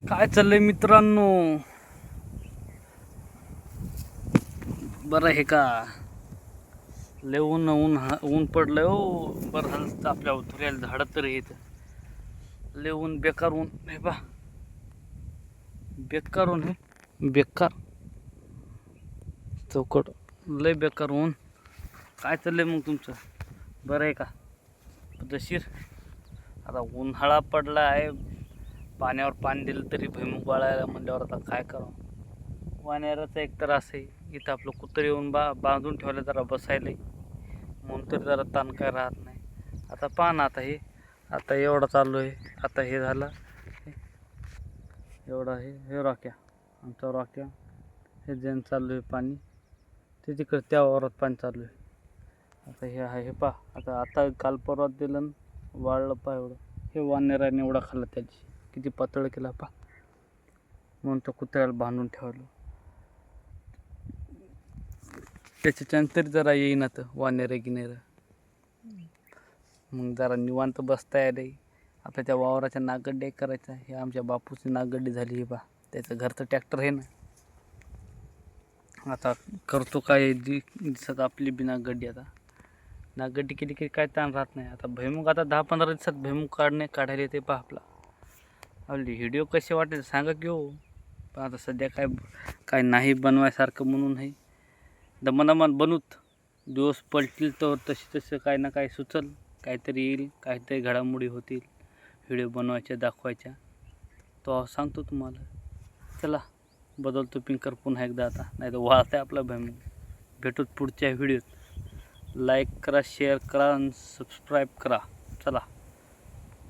काय चाललंय मित्रांनो? बरं आहे का? लय ऊन ऊन ऊन पडलंय हो. बरं झालं आपल्या उतरायला झाडं तर येत. लय ऊन बेकार ऊन हे बा, बेकार ऊन हे, बेकार चौकट, लय बेकार ऊन. काय चाललंय मग तुमचं? बरं आहे का? पद्धतशीर. आता उन्हाळा पडला आहे, पाण्यावर पाणी दिलं तरी भुईमुग वाळायला म्हणल्यावर आता काय करावं. वाण्याराचं एक तर असं आहे, इथं आपलं कुत्र येऊन बांधून ठेवलं जरा बसायला, म्हणून तर जरा ताण काय राहत नाही. आता पहा ना, आता हे आता एवढं चालू आहे. आता हे झालं एवढं आहे, हे रॉक्या, आमचा रॉक्या, हे जेन चालू आहे पाणी, ते तिकडे त्या वावरात पाणी चालू आहे. आता हे आहे, हे पहा, आता काल परवात दिलं वाळलं पहा एवढं. हे वानेराने एवढा खाल्ला त्याची, किती पातळ केला पहा, म्हणून तो कुत्र्याला बांधून ठेवलं. त्याच्यानंतर जरा येईन आता वानेर गिनेर, मग जरा निवांत बसता येईल. आता त्या वावराच्या नागगड्डे करायचं. हे आमच्या बापूची नागगड्डी झाली हे बा, त्याचं घरचं ट्रॅक्टर आहे ना. आता करतो काय दिवसात आपली बी नागगड्डी. आता नागगड्डी केली की काय ताण राहत नाही. आता भुईमुग आता 10-15 दिवसात भुईमुग काढायला येते पहा आपला. आपली व्हिडिओ कसे वाटेल सांगा की हो. पण आता सध्या काय नाही बनवायसारखं म्हणून आहे. दमदमान बनवत दिवस पलटील तर तसे काय ना काय सुचल, काहीतरी येईल, काहीतरी घडामोडी होतील, व्हिडिओ बनवायच्या दाखवायच्या, तो सांगतो तुम्हाला. चला बदलतो पिंकर पुन्हा एकदा आता, नाही तर वाळत आहे आपला भुईमुग. भेटूत पुढच्या व्हिडिओत. लाईक करा, शेअर करा आणि सबस्क्राईब करा. चला.